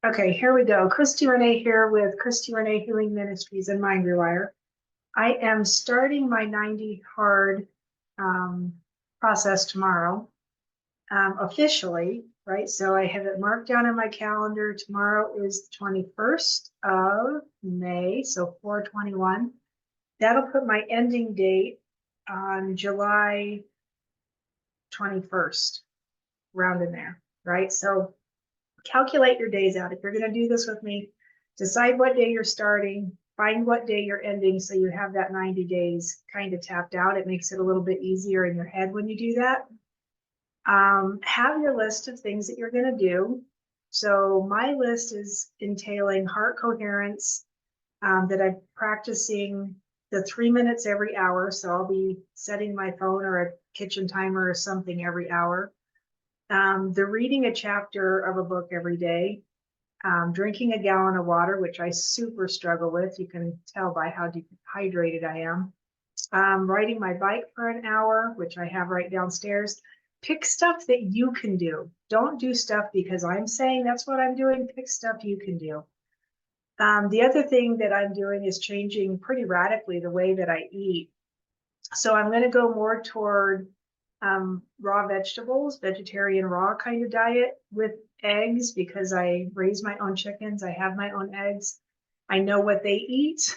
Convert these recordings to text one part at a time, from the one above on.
Okay, here we go. Christy Renee here with Christy Renee Healing Ministries and Mind Rewire. I am starting my 90 hard process tomorrow, officially, right? So I have it marked down in my calendar. Tomorrow is the 21st of May, so 4/21. That'll put my ending date on July 21st, round in there, right? So calculate your days out. If you're going to do this with me, decide what day you're starting, find what day you're ending so you have that 90 days kind of tapped out. It makes it a little bit easier in your head when you do that. Have your list of things that you're going to do. So my list is entailing heart coherence, that I'm practicing the 3 minutes every hour. So I'll be setting my phone or a kitchen timer or something every hour. The reading a chapter of a book every day, drinking a gallon of water, which I super struggle with. You can tell by how dehydrated I am. Riding my bike for an hour, which I have right downstairs. Pick stuff that you can do. Don't do stuff because I'm saying that's what I'm doing. Pick stuff you can do. The other thing that I'm doing is changing pretty radically the way that I eat. So I'm going to go more toward raw vegetables, vegetarian raw kind of diet with eggs because I raise my own chickens. I have my own eggs. I know what they eat.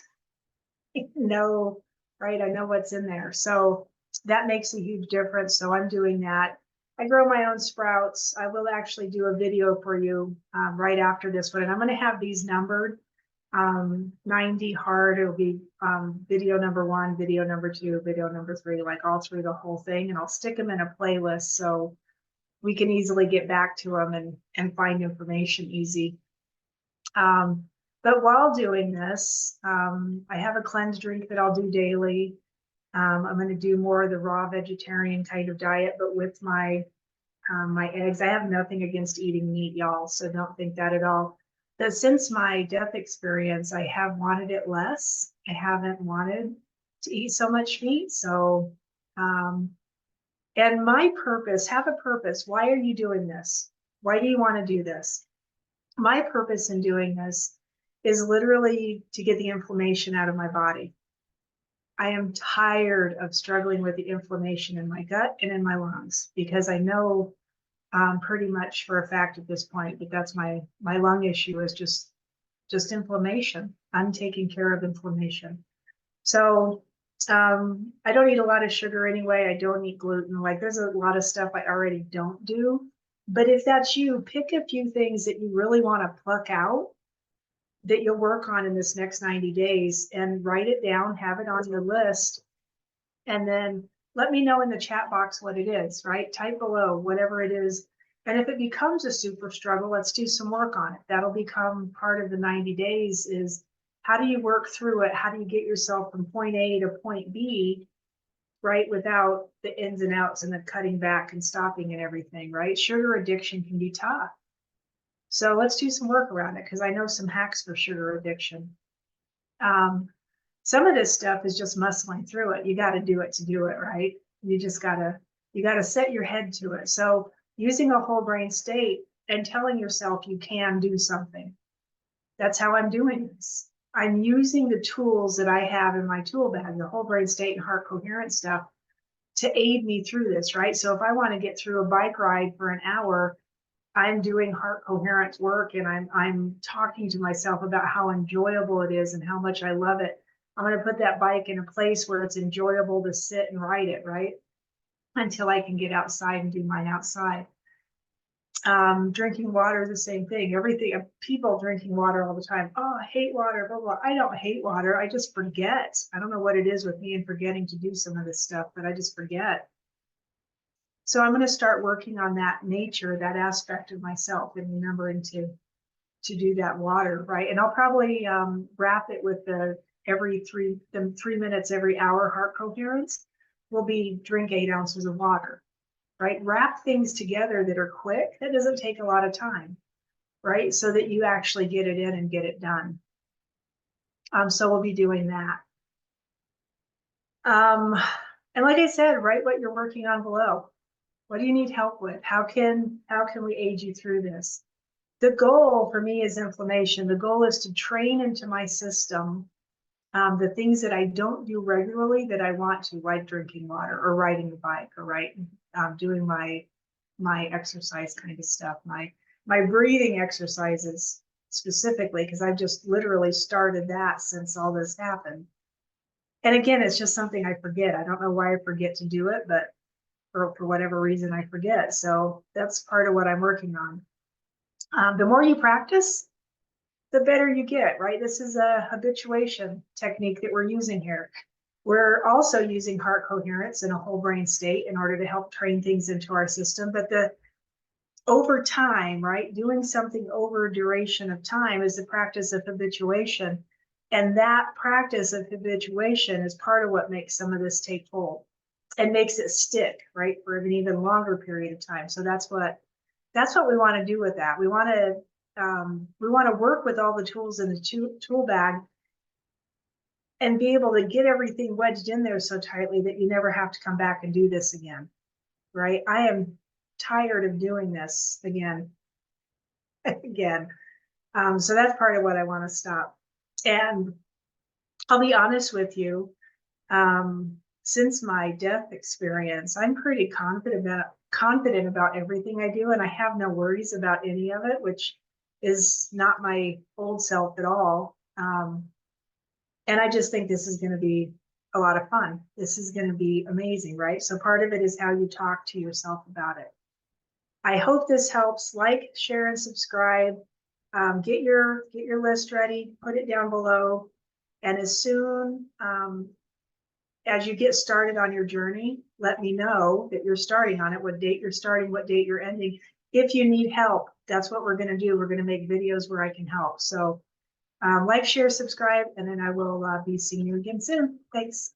know, right? I know what's in there. So that makes a huge difference. So I'm doing that. I grow my own sprouts. I will actually do a video for you right after this one. And I'm going to have these numbered 90 hard. It'll be video number 1, video number 2, video number 3, like all through the whole thing. And I'll stick them in a playlist so we can easily get back to them and find information easy. But while doing this, I have a cleanse drink that I'll do daily. I'm going to do more of the raw vegetarian kind of diet, but with my eggs. I have nothing against eating meat, y'all, so don't think that at all. But since my death experience, I have wanted it less. I haven't wanted to eat so much meat. So, and my purpose, have a purpose. Why are you doing this? Why do you want to do this? My purpose in doing this is literally to get the inflammation out of my body. I am tired of struggling with the inflammation in my gut and in my lungs because I know pretty much for a fact at this point that that's my lung issue is just inflammation. I'm taking care of inflammation. So I don't eat a lot of sugar anyway. I don't eat gluten. Like there's a lot of stuff I already don't do. But if that's you, pick a few things that you really want to pluck out that you'll work on in this next 90 days and write it down, have it on your list, and then let me know in the chat box what it is, right? Type below whatever it is. And if it becomes a super struggle, let's do some work on it. That'll become part of the 90 days is how do you work through it? How do you get yourself from point A to point B, right? Without the ins and outs and the cutting back and stopping and everything, right? Sugar addiction can be tough. So let's do some work around it because I know some hacks for sugar addiction. Some of this stuff is just muscling through it. You got to do it to do it, right? You got to set your head to it. So using a whole brain state and telling yourself you can do something. That's how I'm doing this. I'm using the tools that I have in my tool bag, the whole brain state and heart coherence stuff to aid me through this, right? So if I want to get through a bike ride for an hour, I'm doing heart coherence work and I'm talking to myself about how enjoyable it is and how much I love it. I'm going to put that bike in a place where it's enjoyable to sit and ride it, right? Until I can get outside and do mine outside. Drinking water is the same thing. Everything, people drinking water all the time. Oh, I hate water, blah, blah. I don't hate water. I just forget. I don't know what it is with me and forgetting to do some of this stuff, but I just forget. So I'm going to start working on that nature, that aspect of myself and remembering to do that water, right? And I'll probably wrap it with the 3 minutes every hour heart coherence will be drink 8 ounces of water, right? Wrap things together that are quick. That doesn't take a lot of time, right? So that you actually get it in and get it done. So we'll be doing that. And like I said, write what you're working on below. What do you need help with? How can we aid you through this? The goal for me is inflammation. The goal is to train into my system the things that I don't do regularly that I want to, like drinking water or riding a bike or doing my exercise kind of stuff, my breathing exercises specifically, because I've just literally started that since all this happened. And again, it's just something I forget. I don't know why I forget to do it, but for whatever reason I forget. So that's part of what I'm working on. The more you practice, the better you get, right? This is a habituation technique that we're using here. We're also using heart coherence in a whole brain state in order to help train things into our system. But over time, right, doing something over a duration of time is the practice of habituation. And that practice of habituation is part of what makes some of this take hold and makes it stick, right, for an even longer period of time. So that's what we want to do with that. We want to work with all the tools in the tool bag and be able to get everything wedged in there so tightly that you never have to come back and do this again, right? I am tired of doing this again. So that's part of what I want to stop. And I'll be honest with you, since my death experience, I'm pretty confident about everything I do, and I have no worries about any of it, which is not my old self at all. And I just think this is going to be a lot of fun. This is going to be amazing, right? So part of it is how you talk to yourself about it. I hope this helps. Like, share, and subscribe. Get your list ready. Put it down below. And as soon as you get started on your journey, let me know that you're starting on it, what date you're starting, what date you're ending. If you need help, that's what we're going to do. We're going to make videos where I can help. So like, share, subscribe, and then I will be seeing you again soon. Thanks.